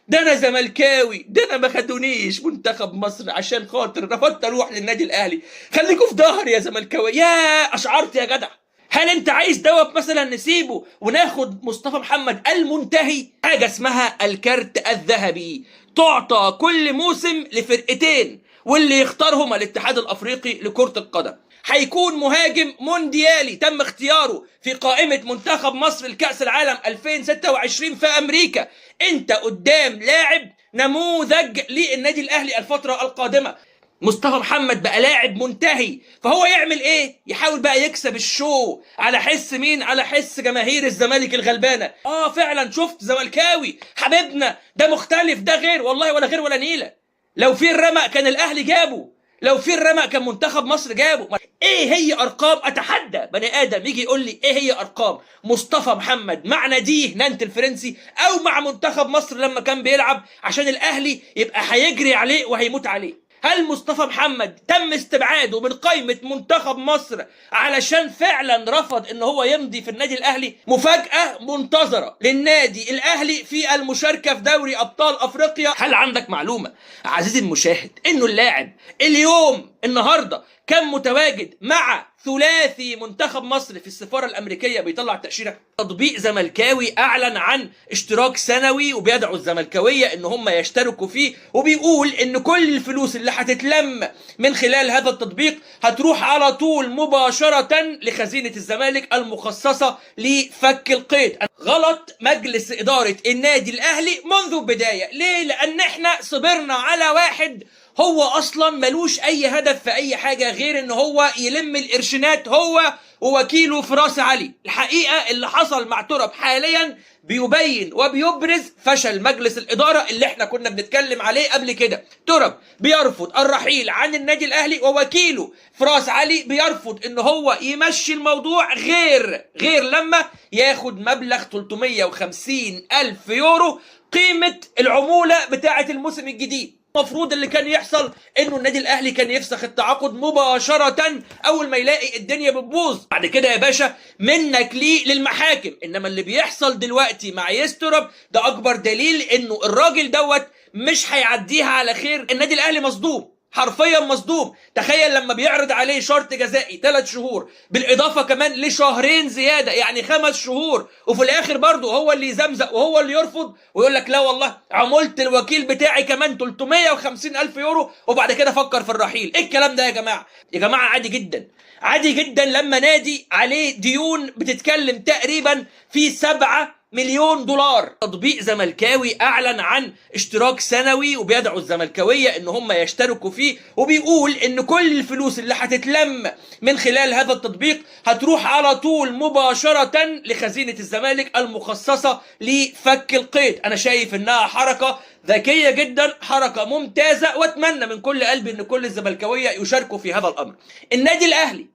ده انا زملكاوي، ده انا ما خدونيش منتخب مصر عشان خاطر رفضت اروح للنادي الاهلي. خليكوا في ظهري يا زملكاوي. يا اشعرت يا جدع. هل انت عايز دوت مثلا نسيبه وناخد مصطفى محمد المنتهي؟ حاجه اسمها الكارت الذهبي، تعطى كل موسم لفرقتين، واللي يختارهم الاتحاد الافريقي لكرة القدم. هيكون مهاجم مونديالي تم اختياره في قائمة منتخب مصر لكأس العالم 2026 في أمريكا. انت قدام لاعب نموذج للنادي الأهلي الفترة القادمة. مصطفى محمد بقى لاعب منتهي، فهو يعمل ايه؟ يحاول بقى يكسب الشو على حس مين؟ على حس جماهير الزمالك الغلبانه. فعلا شفت زملكاوي حبيبنا، ده مختلف، ده غير، والله ولا غير ولا نيله. لو في الرمق كان الاهلي جابه، لو في الرمق كان منتخب مصر جابه. ايه هي ارقام؟ اتحدى بني ادم يجي يقول لي ايه هي ارقام مصطفى محمد مع ناديه نانت الفرنسي او مع منتخب مصر لما كان بيلعب عشان الاهلي يبقى هيجري عليه وهيموت عليه. هل مصطفى محمد تم استبعاده من قائمة منتخب مصر علشان فعلا رفض ان هو يمضي في النادي الاهلي؟ مفاجأة منتظرة للنادي الاهلي في المشاركة في دوري ابطال افريقيا. هل عندك معلومة عزيزي المشاهد انه اللاعب اليوم النهاردة كان متواجد مع ثلاثي منتخب مصر في السفارة الأمريكية بيطلع تأشيرة؟ تطبيق زملكاوي أعلن عن اشتراك سنوي وبيدعو الزملكاوية إن هم يشتركوا فيه، وبيقول إن كل الفلوس اللي هتتلم من خلال هذا التطبيق هتروح على طول مباشرة لخزينة الزمالك المخصصة لفك القيد. غلط مجلس إدارة النادي الأهلي منذ البداية. ليه؟ لأن احنا صبرنا على واحد هو اصلا ملوش اي هدف في اي حاجه غير ان هو يلم القرشينات، هو ووكيله فراس علي. الحقيقه اللي حصل مع تراب حاليا بيبين وبيبرز فشل مجلس الاداره اللي احنا كنا بنتكلم عليه قبل كده. تراب بيرفض الرحيل عن النادي الاهلي، ووكيله فراس علي بيرفض ان هو يمشي الموضوع غير لما ياخد مبلغ 350 الف يورو قيمه العموله بتاعه الموسم الجديد. المفروض اللي كان يحصل انه النادي الاهلي كان يفسخ التعاقد مباشرة اول ما يلاقي الدنيا بتبوظ، بعد كده يا باشا منك ليه للمحاكم. انما اللي بيحصل دلوقتي مع يسترب ده اكبر دليل انه الراجل دوت مش هيعديها على خير. النادي الاهلي مصدوم، حرفيا مصدوم. تخيل لما بيعرض عليه شرط جزائي 3 شهور بالاضافه كمان لشهرين زياده، يعني 5 شهور، وفي الاخر برضه هو اللي يزمزق وهو اللي يرفض ويقول لك لا والله عمولة الوكيل بتاعي كمان 350 الف يورو، وبعد كده فكر في الرحيل. ايه الكلام ده يا جماعه؟ يا جماعه عادي جدا، عادي جدا لما نادي عليه ديون بتتكلم تقريبا في 7 مليون دولار. تطبيق زملكاوي اعلن عن اشتراك سنوي وبيدعو الزملكاويه ان هم يشتركوا فيه، وبيقول ان كل الفلوس اللي هتتلم من خلال هذا التطبيق هتروح على طول مباشره لخزينه الزمالك المخصصه لفك القيد. انا شايف انها حركه ذكيه جدا، حركه ممتازه، واتمنى من كل قلبي ان كل الزملكاويه يشاركوا في هذا الامر. النادي الاهلي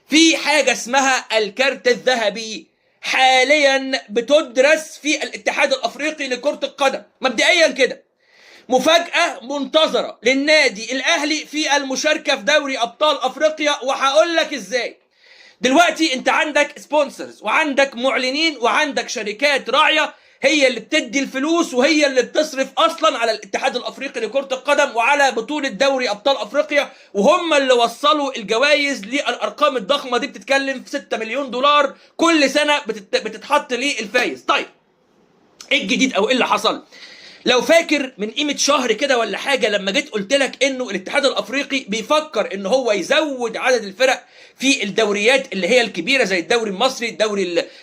في حاجه اسمها الكارت الذهبي حاليا بتدرس في الاتحاد الافريقي لكرة القدم مبدئيا كده. مفاجأة منتظرة للنادي الاهلي في المشاركة في دوري ابطال افريقيا، وهقول لك ازاي. دلوقتي انت عندك سبونسرز وعندك معلنين وعندك شركات راعية هي اللي بتدي الفلوس وهي اللي بتصرف اصلا على الاتحاد الافريقي لكرة القدم وعلى بطولة دوري ابطال افريقيا، وهم اللي وصلوا الجوائز للارقام الضخمة دي. بتتكلم في 6 مليون دولار كل سنة بتتحط للفايز. طيب ايه الجديد او ايه اللي حصل؟ لو فاكر من قيمة شهر كده ولا حاجة لما جيت قلت لك انه الاتحاد الافريقي بيفكر ان هو يزود عدد الفرق في الدوريات اللي هي الكبيرة زي الدوري المصري،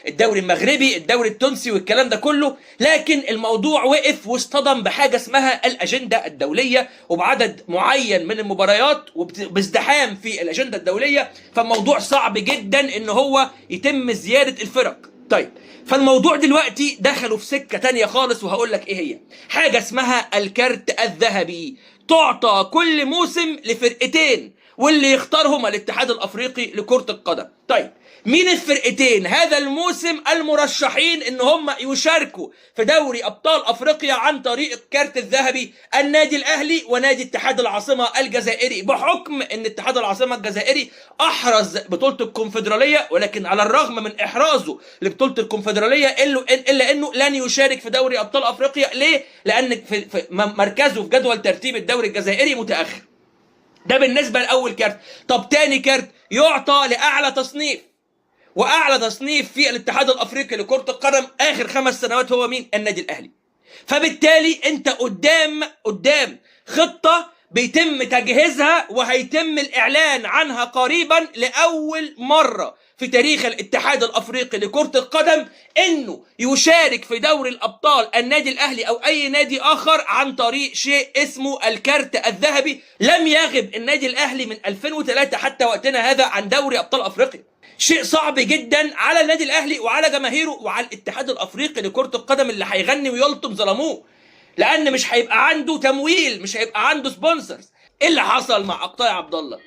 الدوري المغربي، الدوري التونسي والكلام ده كله، لكن الموضوع وقف واصطدم بحاجة اسمها الأجندة الدولية وبعدد معين من المباريات وبازدحام في الأجندة الدولية، فالموضوع صعب جدا ان هو يتم زيادة الفرق. طيب فالموضوع دلوقتي دخلوا في سكة تانية خالص، وهقول لك ايه هي. حاجة اسمها الكارت الذهبي، تعطى كل موسم لفرقتين، واللي يختارهم الاتحاد الافريقي لكرة القدم. طيب مين الفرقتين هذا الموسم المرشحين ان هم يشاركوا في دوري ابطال افريقيا عن طريق الكارت الذهبي؟ النادي الاهلي ونادي اتحاد العاصمه الجزائري، بحكم ان اتحاد العاصمه الجزائري احرز بطوله الكونفدراليه، ولكن على الرغم من احرازه لبطوله الكونفدراليه الا انه لن يشارك في دوري ابطال افريقيا. ليه؟ لان في مركزه في جدول ترتيب الدوري الجزائري متاخر. ده بالنسبه لاول كارت. طب تاني كارت يعطى لاعلى تصنيف، واعلى تصنيف في الاتحاد الافريقي لكرة القدم اخر 5 سنوات هو مين؟ النادي الاهلي. فبالتالي انت قدام خطة بيتم تجهيزها وهيتم الاعلان عنها قريبا لاول مرة في تاريخ الاتحاد الافريقي لكرة القدم، انه يشارك في دوري الابطال النادي الاهلي او اي نادي اخر عن طريق شيء اسمه الكارت الذهبي. لم يغب النادي الاهلي من 2003 حتى وقتنا هذا عن دوري ابطال افريقيا. شيء صعب جدا على النادي الاهلي وعلى جماهيره وعلى الاتحاد الافريقي لكرة القدم اللي هيغني ويلطم ظلموه، لان مش هيبقى عنده تمويل، مش هيبقى عنده سبونسرز. ايه اللي حصل مع أقطاي عبد الله؟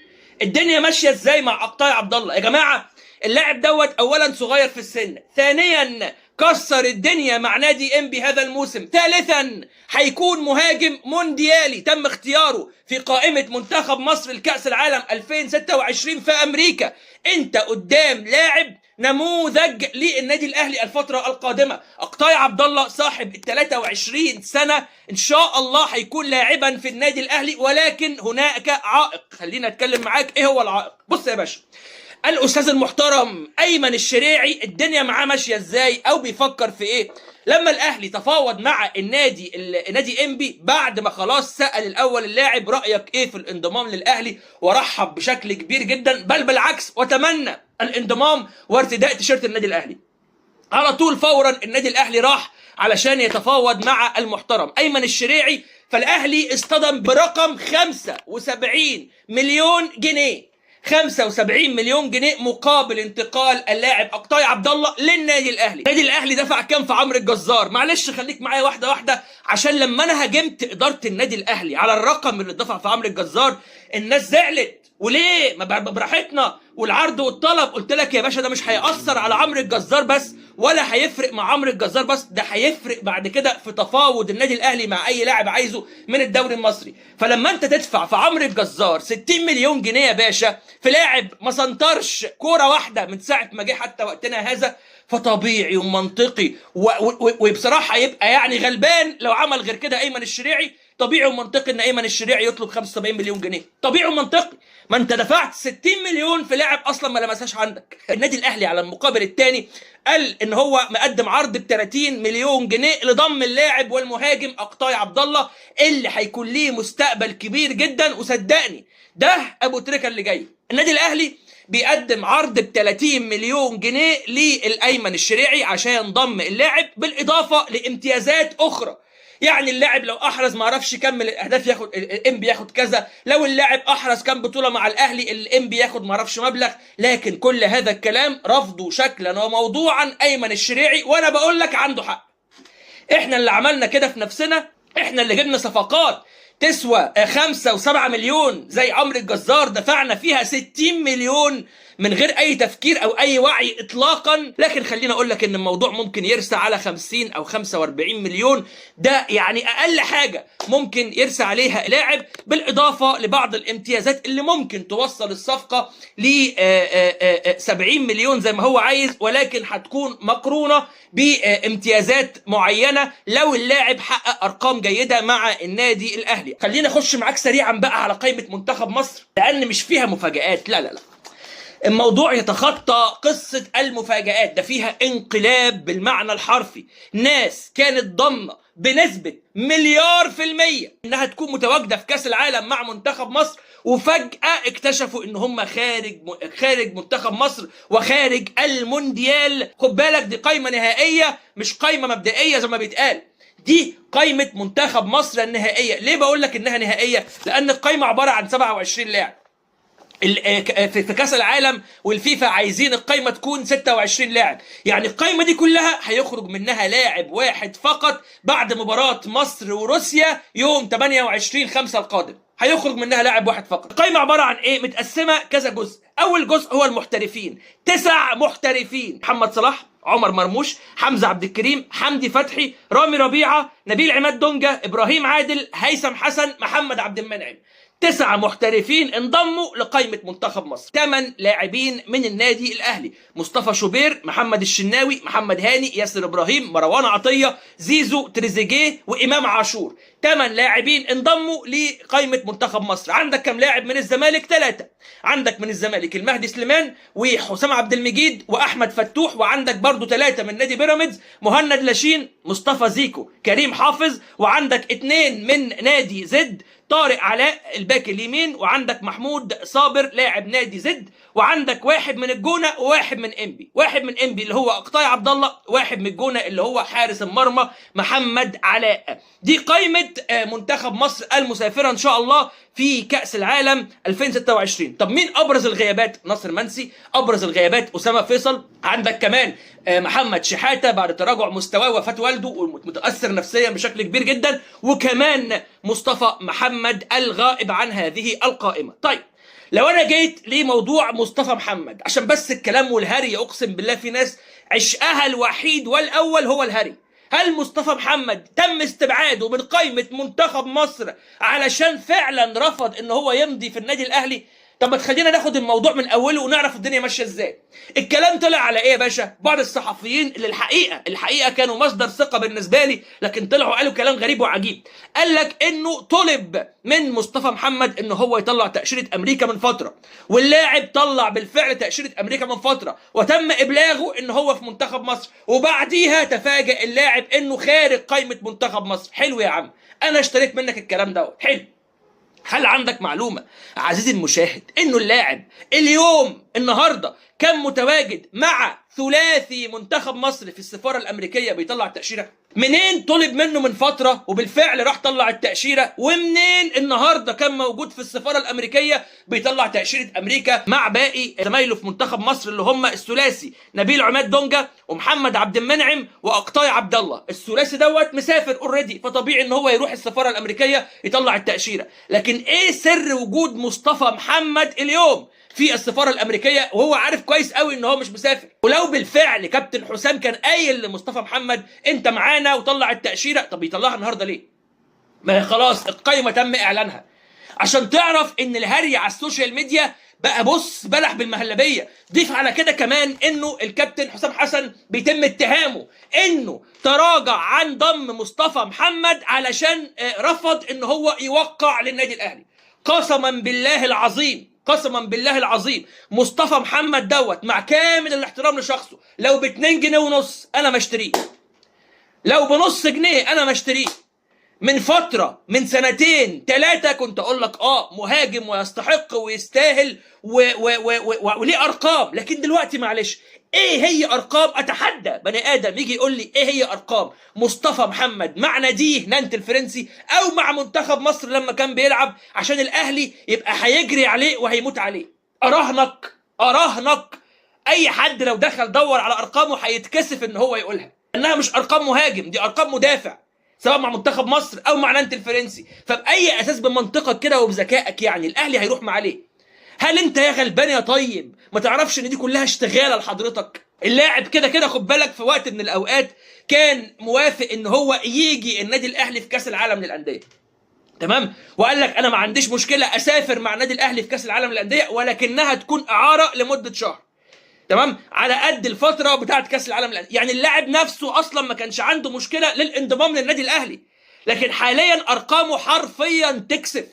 الدنيا ماشيه ازاي مع أقطاي عبد الله يا جماعه؟ اللاعب دوت اولا صغير في السن، ثانيا كسر الدنيا مع نادي انبي هذا الموسم، ثالثا هيكون مهاجم مونديالي تم اختياره في قائمة منتخب مصر لكأس العالم 2026 في امريكا. انت قدام لاعب نموذج للنادي الاهلي الفترة القادمة. أقطاي عبد الله صاحب ال 23 سنة ان شاء الله هيكون لاعبا في النادي الاهلي، ولكن هناك عائق. خلينا اتكلم معاك ايه هو العائق. بص يا باشا، الاستاذ المحترم ايمن الشريعي الدنيا معاه ماشيه ازاي او بيفكر في ايه؟ لما الاهلي تفاوض مع نادي انبي بعد ما خلاص سال الاول اللاعب رايك ايه في الانضمام للاهلي، ورحب بشكل كبير جدا، بل بالعكس وتمنى الانضمام وارتداء تيشيرت النادي الاهلي، على طول فورا النادي الاهلي راح علشان يتفاوض مع المحترم ايمن الشريعي. فالاهلي اصطدم برقم 75 مليون جنيه، 75 مليون جنيه مقابل انتقال اللاعب أقطاي عبد الله للنادي الاهلي. النادي الاهلي دفع كام في عمرو الجزار؟ معلش خليك معايا واحده واحده، عشان لما انا هاجمت اداره النادي الاهلي على الرقم اللي دفع في عمرو الجزار الناس زعلت. وليه؟ ما براحتنا والعرض والطلب. قلت لك يا باشا ده مش هيأثر على عمرو الجزار بس، ولا هيفرق مع عمرو الجزار بس، ده هيفرق بعد كده في تفاوض النادي الاهلي مع اي لاعب عايزه من الدوري المصري. فلما انت تدفع في عمرو الجزار 60 مليون جنيه يا باشا في لاعب ما سنطرش كوره واحده من ساعه ما جه حتى وقتنا هذا، فطبيعي ومنطقي وبصراحه يبقى يعني غلبان لو عمل غير كده ايمن الشريعي. طبيعي ومنطقي ان ايمن الشريعي يطلب 75 مليون جنيه، طبيعي ومنطقي. ما انت دفعت 60 مليون في لاعب اصلا ما لمسهاش عندك. النادي الاهلي على المقابل الثاني قال ان هو مقدم عرض ب 30 مليون جنيه لضم اللاعب والمهاجم أقطاي عبد الله اللي هيكون ليه مستقبل كبير جدا. وصدقني ده ابو تريكه اللي جاي. النادي الاهلي بيقدم عرض ب 30 مليون جنيه للايمن الشريعي عشان ينضم اللاعب، بالاضافه لامتيازات اخرى. يعني اللاعب لو احرز ما عرفش يكمل الاهداف ياخد الانبي ياخد كذا، لو اللاعب احرز كام بطوله مع الاهلي الانبي ياخد ما عرفش مبلغ. لكن كل هذا الكلام رفضه شكلا وموضوعا ايمن الشريعي، وانا بقول لك عنده حق. احنا اللي عملنا كده في نفسنا، احنا اللي جبنا صفقات تسوى 5 و7 مليون زي عمرو الجزار دفعنا فيها 60 مليون من غير اي تفكير او اي وعي اطلاقا. لكن خلينا اقول لك ان الموضوع ممكن يرسى على 50 او 45 مليون، ده يعني اقل حاجه ممكن يرسى عليها لاعب، بالاضافه لبعض الامتيازات اللي ممكن توصل الصفقه ل 70 مليون زي ما هو عايز، ولكن هتكون مقرونه بامتيازات معينه لو اللاعب حقق ارقام جيده مع النادي الاهلي. خلينا اخش معاك سريعا بقى على قائمه منتخب مصر لان مش فيها مفاجآت. لا لا لا، الموضوع يتخطى قصة المفاجآت، ده فيها انقلاب بالمعنى الحرفي. ناس كانت ضامنة بنسبة 100% انها تكون متواجدة في كأس العالم مع منتخب مصر، وفجأة اكتشفوا ان هم خارج منتخب مصر وخارج المونديال. خد بالك دي قائمة نهائية مش قائمة مبدئية زي ما بيتقال، دي قائمة منتخب مصر النهائية. ليه بقول لك انها نهائية؟ لان القائمة عبارة عن 27 لاعب. في كاس العالم والفيفا عايزين القائمه تكون 26 لاعب، يعني القائمه دي كلها هيخرج منها لاعب واحد فقط بعد مباراه مصر وروسيا يوم 28/5 القادم. هيخرج منها لاعب واحد فقط. القايمه عباره عن ايه؟ متقسمه كذا جزء. اول جزء هو المحترفين، 9 محترفين: محمد صلاح، عمر مرموش، حمزه عبد الكريم، حمدي فتحي، رامي ربيعه، نبيل عماد دونجا، ابراهيم عادل، هيثم حسن، محمد عبد المنعم. 9 محترفين انضموا لقائمة منتخب مصر. 8 لاعبين من النادي الأهلي: مصطفى شوبير، محمد الشناوي، محمد هاني، ياسر إبراهيم، مروان عطية، زيزو، تريزيجيه، وإمام عاشور. 8 لاعبين انضموا لقائمة منتخب مصر. عندك كم لاعب من الزمالك؟ 3. عندك من الزمالك المهدي سليمان وحسام عبد المجيد وأحمد فتوح، وعندك برضو 3 من نادي بيراميدز: مهند لاشين، مصطفى زيكو، كريم حافظ، وعندك 2 من نادي زد: طارق علاء الباك اليمين، وعندك محمود صابر لاعب نادي زد، وعندك 1 من الجونه و1 من انبي. 1 من انبي اللي هو اقطاي عبد الله، 1 من الجونه اللي هو حارس المرمى محمد علاء. دي قائمه منتخب مصر المسافره ان شاء الله في كأس العالم 2026. طب مين ابرز الغيابات؟ ناصر منسي. ابرز الغيابات اسامه فيصل. عندك كمان محمد شحاته بعد تراجع مستواه وفاه والده ومتاثر نفسيا بشكل كبير جدا، وكمان مصطفى محمد الغائب عن هذه القائمه. طيب لو انا جيت لموضوع مصطفى محمد، عشان بس الكلام والهري، اقسم بالله في ناس عشقها الوحيد والاول هو الهري. هل مصطفى محمد تم استبعاده من قائمة منتخب مصر علشان فعلا رفض ان هو يمضي في النادي الاهلي؟ طب ما تخلينا ناخد الموضوع من اوله ونعرف الدنيا ماشيه ازاي. الكلام طلع على ايه يا باشا؟ بعض الصحفيين اللي الحقيقه كانوا مصدر ثقه بالنسبه لي، لكن طلعوا قالوا كلام غريب وعجيب. قال لك انه طلب من مصطفى محمد انه هو يطلع تاشيره امريكا من فتره، واللاعب طلع بالفعل تاشيره امريكا من فتره، وتم ابلاغه ان هو في منتخب مصر، وبعديها تفاجئ اللاعب انه خارج قائمه منتخب مصر. حلو يا عم، انا اشتريت منك الكلام دوت. حلو. هل عندك معلومة عزيزي المشاهد انه اللاعب اليوم النهاردة كان متواجد مع ثلاثي منتخب مصر في السفارة الامريكية بيطلع التأشيرة؟ منين طلب منه من فترة وبالفعل راح طلع التأشيرة، ومنين النهاردة كان موجود في السفارة الامريكية بيطلع تأشيرة امريكا مع باقي زمايله في منتخب مصر اللي هم الثلاثي نبيل عماد دونجا ومحمد عبد المنعم واقطاي عبد الله؟ الثلاثي دوت مسافر اوريدي، فطبيعي ان هو يروح السفارة الامريكية يطلع التأشيرة. لكن ايه سر وجود مصطفى محمد اليوم في السفاره الامريكيه وهو عارف كويس قوي ان هو مش مسافر؟ ولو بالفعل كابتن حسام كان قايل لمصطفى محمد انت معانا وطلع التاشيره، طب يطلعها النهارده ليه؟ ما هي خلاص القايمه تم اعلانها. عشان تعرف ان الهري على السوشيال ميديا بقى بص بلح بالمهلبيه. ضيف على كده كمان انه الكابتن حسام حسن بيتم اتهامه انه تراجع عن ضم مصطفى محمد علشان رفض ان هو يوقع للنادي الاهلي. قسما بالله العظيم، قسما بالله العظيم، مصطفى محمد دوت مع كامل الاحترام لشخصه لو ب2 جنيه ونص انا ما اشتريه، لو بنص جنيه انا ما اشتريه. من فتره، من 2 3 كنت اقول لك مهاجم ويستحق ويستاهل وليه ارقام، لكن دلوقتي معلش ايه هي ارقام؟ اتحدى بني ادم يجي يقول لي ايه هي ارقام مصطفى محمد مع ناديه نانت الفرنسي او مع منتخب مصر لما كان بيلعب عشان الاهلي يبقى هيجري عليه وهيموت عليه. اراهنك اي حد لو دخل دور على ارقامه هيتكسف ان هو يقولها، انها مش ارقام مهاجم، دي ارقام مدافع سواء مع منتخب مصر او مع نانت الفرنسي. فباي اساس بمنطقك كده وبذكائك يعني الاهلي هيروح معاه ليه؟ هل انت يا غلبان يا طيب ما تعرفش ان دي كلها اشتغاله لحضرتك؟ اللاعب كده كده خد بالك في وقت من الاوقات كان موافق ان هو يجي النادي الاهلي في كاس العالم للانديه، تمام؟ وقال لك انا ما عنديش مشكله اسافر مع النادي الاهلي في كاس العالم للانديه ولكنها تكون اعاره لمده شهر، تمام؟ على قد الفتره بتاعه كاس العالم للانديه. يعني اللاعب نفسه اصلا ما كانش عنده مشكله للانضمام للنادي الاهلي، لكن حاليا ارقامه حرفيا تكسف.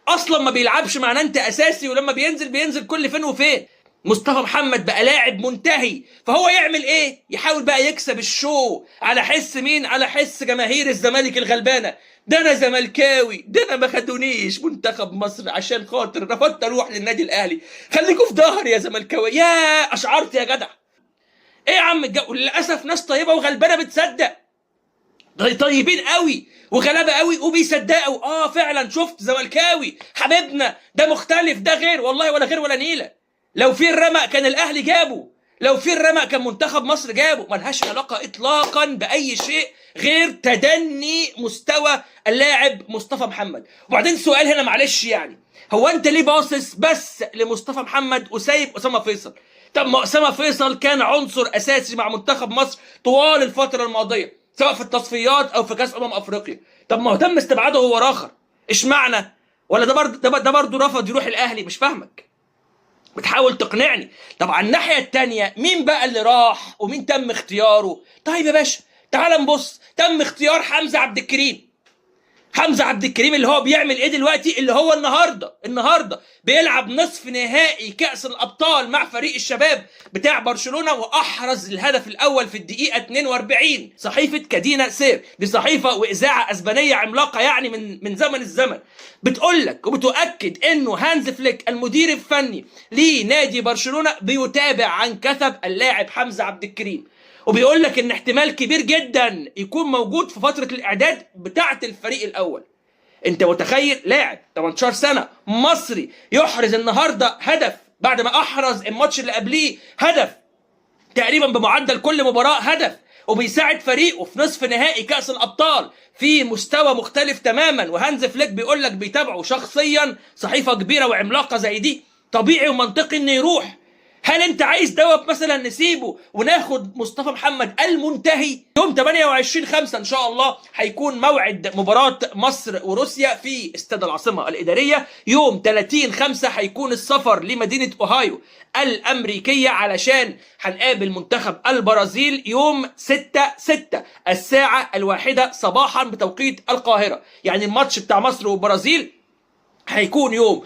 اصلا ما بيلعبش مع نانت اساسي، ولما بينزل كل فين وفين. مصطفى محمد بقى لاعب منتهي، فهو يعمل ايه؟ يحاول بقى يكسب الشو على حس مين؟ على حس جماهير الزمالك الغلبانه. ده انا زملكاوي، ده انا ما خدونيش منتخب مصر عشان خاطر رفضت اروح للنادي الاهلي. خليكوا في ظهري يا زملكاوي. يا اشعرت يا جدع. ايه يا عم الجو؟ للاسف ناس طيبه وغلبانه بتصدق، طيبين قوي وغلابه قوي وبيصدقوا. فعلا شفت زملكاوي حبيبنا ده مختلف، ده غير والله، ولا غير ولا نيله. لو في الرمق كان الاهلي جابه، لو في الرمق كان منتخب مصر جابه. ملهاش علاقه اطلاقا باي شيء غير تدني مستوى اللاعب مصطفى محمد. وبعدين سؤال هنا معلش يعني، هو انت ليه باصص بس لمصطفى محمد وسايب اسامه فيصل؟ طب ما اسامه فيصل كان عنصر اساسي مع منتخب مصر طوال الفتره الماضيه، سواء في التصفيات او في كاس افريقيا. طب ما هو تم استبعاده هو راخر، اشمعنى؟ ولا ده برضه رفض يروح الاهلي؟ مش فاهمك، بتحاول تقنعني. طب على الناحيه الثانيه مين بقى اللي راح ومين تم اختياره؟ طيب يا باشا تعال نبص، تم اختيار حمزه عبد الكريم. حمزه عبد الكريم اللي هو بيعمل ايه دلوقتي؟ اللي هو النهارده بيلعب نصف نهائي كأس الابطال مع فريق الشباب بتاع برشلونه، واحرز الهدف الاول في الدقيقه 42. صحيفه كادينا سير، دي صحيفه واذاعه اسبانيه عملاقه يعني من زمن الزمن، بتقول لك وبتؤكد انه هانز فليك المدير الفني لنادي برشلونه بيتابع عن كثب اللاعب حمزه عبد الكريم، وبيقول لك ان احتمال كبير جدا يكون موجود في فتره الاعداد بتاعه الفريق الاول. انت متخيل لاعب 18 سنه مصري يحرز النهارده هدف بعد ما احرز الماتش اللي قبليه هدف تقريبا بمعدل كل مباراه هدف، وبيساعد فريقه في نصف نهائي كاس الابطال في مستوى مختلف تماما، وهانز فليك بيقول لك بيتابعه شخصيا؟ صحيفه كبيره وعملاقه زي دي طبيعي ومنطقي انه يروح. هل انت عايز دوت مثلا نسيبه وناخد مصطفى محمد المنتهي؟ يوم 28/5 ان شاء الله هيكون موعد مباراة مصر وروسيا في استاد العاصمة الإدارية. يوم 30/5 هيكون السفر لمدينة أوهايو الأمريكية علشان هنقابل منتخب البرازيل يوم 6/6 الساعة 1 صباحا بتوقيت القاهرة. يعني الماتش بتاع مصر والبرازيل هيكون يوم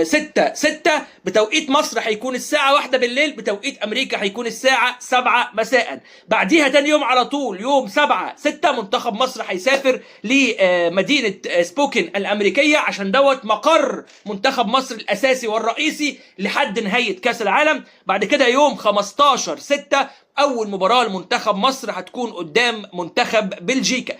6/6 بتوقيت مصر، هيكون الساعة 1 بالليل، بتوقيت أمريكا هيكون الساعة 7 مساء. بعديها تاني يوم على طول يوم 7/6 منتخب مصر هيسافر لمدينة سبوكن الأمريكية عشان دوت مقر منتخب مصر الأساسي والرئيسي لحد نهاية كأس العالم. بعد كده يوم 15/6 أول مباراة لمنتخب مصر هتكون قدام منتخب بلجيكا.